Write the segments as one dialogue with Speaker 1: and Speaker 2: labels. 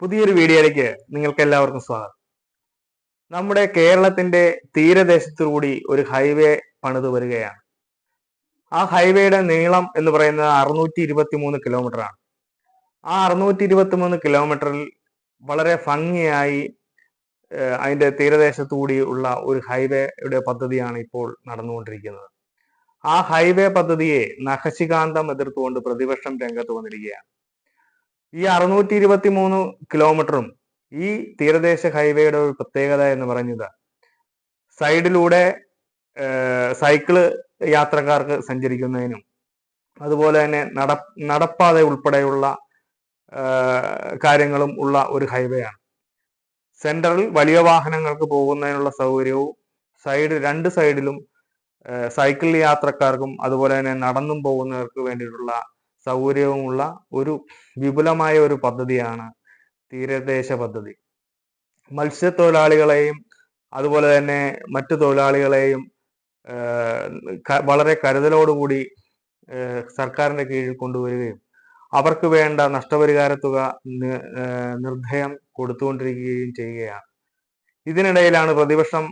Speaker 1: പുതിയൊരു വീഡിയോയിലേക്ക് നിങ്ങൾക്ക് എല്ലാവർക്കും സ്വാഗതം. നമ്മുടെ കേരളത്തിന്റെ തീരദേശത്തുകൂടി ഒരു ഹൈവേ പണിത് വരികയാണ്. ആ ഹൈവേയുടെ നീളം എന്ന് പറയുന്നത് 623 ആണ്. ആ 623 വളരെ ഭംഗിയായി അതിന്റെ തീരദേശത്തുകൂടി ഉള്ള ഒരു ഹൈവേയുടെ പദ്ധതിയാണ് ഇപ്പോൾ നടന്നുകൊണ്ടിരിക്കുന്നത്. ആ ഹൈവേ പദ്ധതിയെ നഖശികാന്തം എതിർത്തുകൊണ്ട് പ്രതിപക്ഷം രംഗത്ത് വന്നിരിക്കുകയാണ്. ഈ 623 ഈ തീരദേശ ഹൈവേയുടെ ഒരു പ്രത്യേകത എന്ന് പറയുന്നത് സൈഡിലൂടെ സൈക്കിള് യാത്രക്കാർക്ക് സഞ്ചരിക്കുന്നതിനും അതുപോലെ തന്നെ നടപ്പാത ഉൾപ്പെടെയുള്ള കാര്യങ്ങളും ഉള്ള ഒരു ഹൈവേ ആണ്. സെന്ററിൽ വലിയ വാഹനങ്ങൾക്ക് പോകുന്നതിനുള്ള സൗകര്യവും രണ്ട് സൈഡിലും സൈക്കിൾ യാത്രക്കാർക്കും അതുപോലെ തന്നെ നടന്നും പോകുന്നവർക്ക് വേണ്ടിയിട്ടുള്ള സൗകര്യവുമുള്ള ഒരു വിപുലമായ ഒരു പദ്ധതിയാണ് തീരദേശ പദ്ധതി. മത്സ്യത്തൊഴിലാളികളെയും അതുപോലെ തന്നെ മറ്റു തൊഴിലാളികളെയും വളരെ കരുതലോടുകൂടി സർക്കാരിന്റെ കീഴിൽ കൊണ്ടുവരികയും അവർക്ക് വേണ്ട നഷ്ടപരിഹാര തുക നിർദ്ധയം കൊടുത്തുകൊണ്ടിരിക്കുകയും ചെയ്യുകയാണ്. ഇതിനിടയിലാണ് പ്രതിപക്ഷം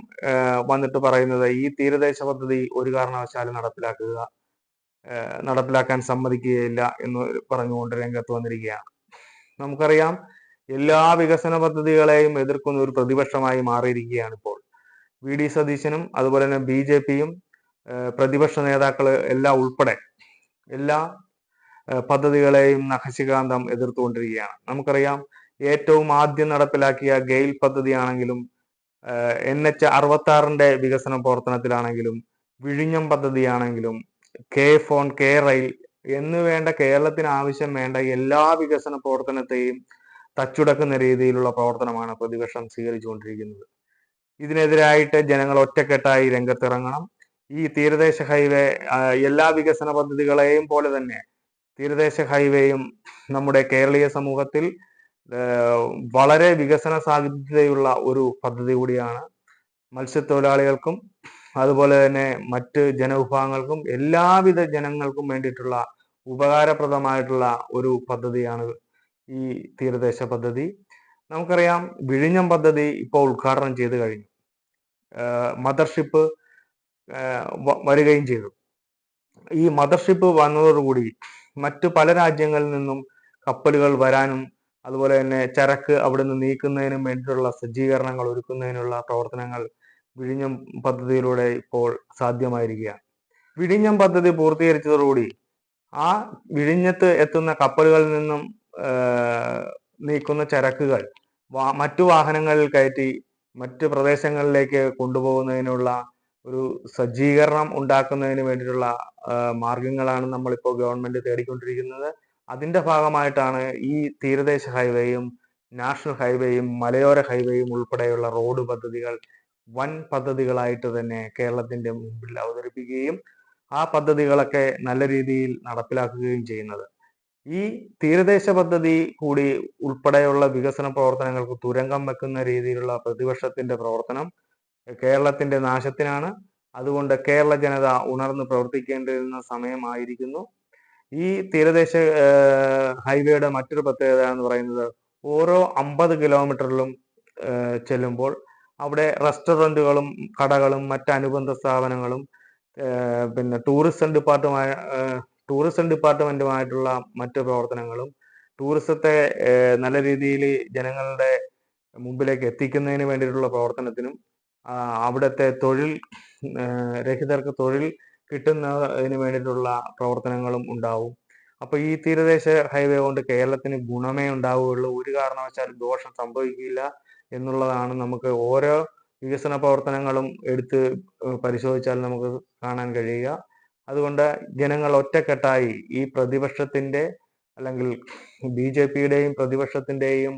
Speaker 1: വന്നിട്ട് പറയുന്നത് ഈ തീരദേശ പദ്ധതി ഒരു കാരണവശാലും നടപ്പിലാക്കാൻ സമ്മതിക്കുകയില്ല എന്ന് പറഞ്ഞുകൊണ്ട് രംഗത്ത് വന്നിരിക്കുകയാണ്. നമുക്കറിയാം, എല്ലാ വികസന പദ്ധതികളെയും എതിർക്കുന്ന ഒരു പ്രതിപക്ഷമായി മാറിയിരിക്കുകയാണ് ഇപ്പോൾ. വി.ഡി. സതീശനും അതുപോലെ തന്നെ BJPയും പ്രതിപക്ഷ നേതാക്കള് എല്ലാം ഉൾപ്പെടെ എല്ലാ പദ്ധതികളെയും നഖശികാന്തം എതിർത്തുകൊണ്ടിരിക്കുകയാണ്. നമുക്കറിയാം, ഏറ്റവും ആദ്യം നടപ്പിലാക്കിയ ഗെയിൽ പദ്ധതിയാണെങ്കിലും NH 66 വികസന പ്രവർത്തനത്തിലാണെങ്കിലും വിഴിഞ്ഞം പദ്ധതിയാണെങ്കിലും K-ഫോൺ, K-റെയിൽ എന്നുവേണ്ട കേരളത്തിന് ആവശ്യം വേണ്ട എല്ലാ വികസന പ്രവർത്തനത്തെയും തച്ചുടക്കുന്ന രീതിയിലുള്ള പ്രവർത്തനമാണ് പ്രതിപക്ഷം സ്വീകരിച്ചുകൊണ്ടിരിക്കുന്നത്. ഇതിനെതിരായിട്ട് ജനങ്ങൾ ഒറ്റക്കെട്ടായി രംഗത്തിറങ്ങണം. ഈ തീരദേശ ഹൈവേ എല്ലാ വികസന പദ്ധതികളെയും പോലെ തന്നെ തീരദേശ ഹൈവേയും നമ്മുടെ കേരളീയ സമൂഹത്തിൽ വളരെ വികസന സാധ്യതയുള്ള ഒരു പദ്ധതി കൂടിയാണ്. മത്സ്യത്തൊഴിലാളികൾക്കും അതുപോലെ തന്നെ മറ്റ് ജനവിഭാഗങ്ങൾക്കും എല്ലാവിധ ജനങ്ങൾക്കും വേണ്ടിയിട്ടുള്ള ഉപകാരപ്രദമായിട്ടുള്ള ഒരു പദ്ധതിയാണ് ഈ തീരദേശ പദ്ധതി. നമുക്കറിയാം, വിഴിഞ്ഞം പദ്ധതി ഇപ്പോൾ ഉദ്ഘാടനം ചെയ്തു കഴിഞ്ഞു. മദർഷിപ്പ് വരികയും ചെയ്തു. ഈ മദർഷിപ്പ് വന്നതോടുകൂടി മറ്റു പല രാജ്യങ്ങളിൽ നിന്നും കപ്പലുകൾ വരാനും അതുപോലെ തന്നെ ചരക്ക് അവിടെ നിന്ന് നീക്കുന്നതിനും വേണ്ടിയിട്ടുള്ള സജ്ജീകരണങ്ങൾ ഒരുക്കുന്നതിനുള്ള പ്രവർത്തനങ്ങൾ വിഴിഞ്ഞം പദ്ധതിയിലൂടെ ഇപ്പോൾ സാധ്യമായിരിക്കുകയാണ്. വിഴിഞ്ഞം പദ്ധതി പൂർത്തീകരിച്ചതോടുകൂടി ആ വിഴിഞ്ഞത്ത് എത്തുന്ന കപ്പലുകളിൽ നിന്നും നീക്കുന്ന ചരക്കുകൾ മറ്റു വാഹനങ്ങളിൽ കയറ്റി മറ്റു പ്രദേശങ്ങളിലേക്ക് കൊണ്ടുപോകുന്നതിനുള്ള ഒരു സജ്ജീകരണം ഉണ്ടാക്കുന്നതിന് വേണ്ടിയിട്ടുള്ള മാർഗങ്ങളാണ് നമ്മളിപ്പോൾ ഗവൺമെന്റ് തേടിക്കൊണ്ടിരിക്കുന്നത്. അതിന്റെ ഭാഗമായിട്ടാണ് ഈ തീരദേശ ഹൈവേയും നാഷണൽ ഹൈവേയും മലയോര ഹൈവേയും ഉൾപ്പെടെയുള്ള റോഡ് പദ്ധതികൾ വൻ പദ്ധതികളായിട്ട് തന്നെ കേരളത്തിന്റെ മുമ്പിൽ അവതരിപ്പിക്കുകയും ആ പദ്ധതികളൊക്കെ നല്ല രീതിയിൽ നടപ്പിലാക്കുകയും ചെയ്യുന്നത്. ഈ തീരദേശ പദ്ധതി കൂടി ഉൾപ്പെടെയുള്ള വികസന പ്രവർത്തനങ്ങൾക്ക് തുരങ്കം വെക്കുന്ന രീതിയിലുള്ള പ്രതിപക്ഷത്തിന്റെ പ്രവർത്തനം കേരളത്തിന്റെ നാശത്തിനാണ്. അതുകൊണ്ട് കേരള ജനത ഉണർന്ന് പ്രവർത്തിക്കേണ്ടിരുന്ന സമയമായിരിക്കുന്നു. ഈ തീരദേശ ഹൈവേയുടെ മറ്റൊരു പ്രത്യേകത എന്ന് പറയുന്നത് ഓരോ 50 കിലോമീറ്ററിലും ചെല്ലുമ്പോൾ അവിടെ റെസ്റ്റോറൻറ്റുകളും കടകളും മറ്റനുബന്ധ സ്ഥാപനങ്ങളും പിന്നെ ടൂറിസം ഡിപ്പാർട്ട്മെന്റുമായിട്ടുള്ള മറ്റു പ്രവർത്തനങ്ങളും ടൂറിസത്തെ നല്ല രീതിയിൽ ജനങ്ങളുടെ മുമ്പിലേക്ക് എത്തിക്കുന്നതിന് വേണ്ടിയിട്ടുള്ള പ്രവർത്തനത്തിനും അവിടുത്തെ തൊഴിൽ രഹിതർക്ക് തൊഴിൽ കിട്ടുന്നതിന് വേണ്ടിയിട്ടുള്ള പ്രവർത്തനങ്ങളും ഉണ്ടാവും. അപ്പൊ ഈ തീരദേശ ഹൈവേ കൊണ്ട് കേരളത്തിന് ഗുണമേ ഉണ്ടാവുകയുള്ളൂ, ഒരു കാരണവശാലും ദോഷം സംഭവിക്കില്ല എന്നുള്ളതാണ് നമുക്ക് ഓരോ വികസന പ്രവർത്തനങ്ങളും എടുത്ത് പരിശോധിച്ചാൽ നമുക്ക് കാണാൻ കഴിയുക. അതുകൊണ്ട് ജനങ്ങൾ ഒറ്റക്കെട്ടായി ഈ പ്രതിപക്ഷത്തിന്റെ അല്ലെങ്കിൽ BJPയുടെയും പ്രതിപക്ഷത്തിന്റെയും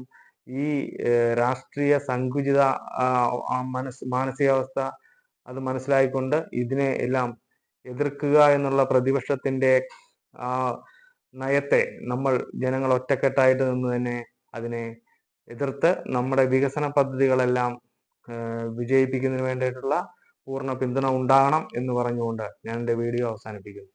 Speaker 1: ഈ രാഷ്ട്രീയ സങ്കുചിത മാനസികാവസ്ഥ അത് മനസ്സിലായിക്കൊണ്ട് ഇതിനെ എല്ലാം എതിർക്കുക എന്നുള്ള പ്രതിപക്ഷത്തിന്റെ നയത്തെ നമ്മൾ ജനങ്ങൾ ഒറ്റക്കെട്ടായിട്ട് നിന്ന് തന്നെ അതിനെ എതിർത്ത് നമ്മുടെ വികസന പദ്ധതികളെല്ലാം വിജയിപ്പിക്കുന്നതിന് വേണ്ടിയിട്ടുള്ള പൂർണ്ണ പിന്തുണ ഉണ്ടാകണം എന്ന് പറഞ്ഞുകൊണ്ട് ഞാൻ എൻ്റെ വീഡിയോ അവസാനിപ്പിക്കുന്നു.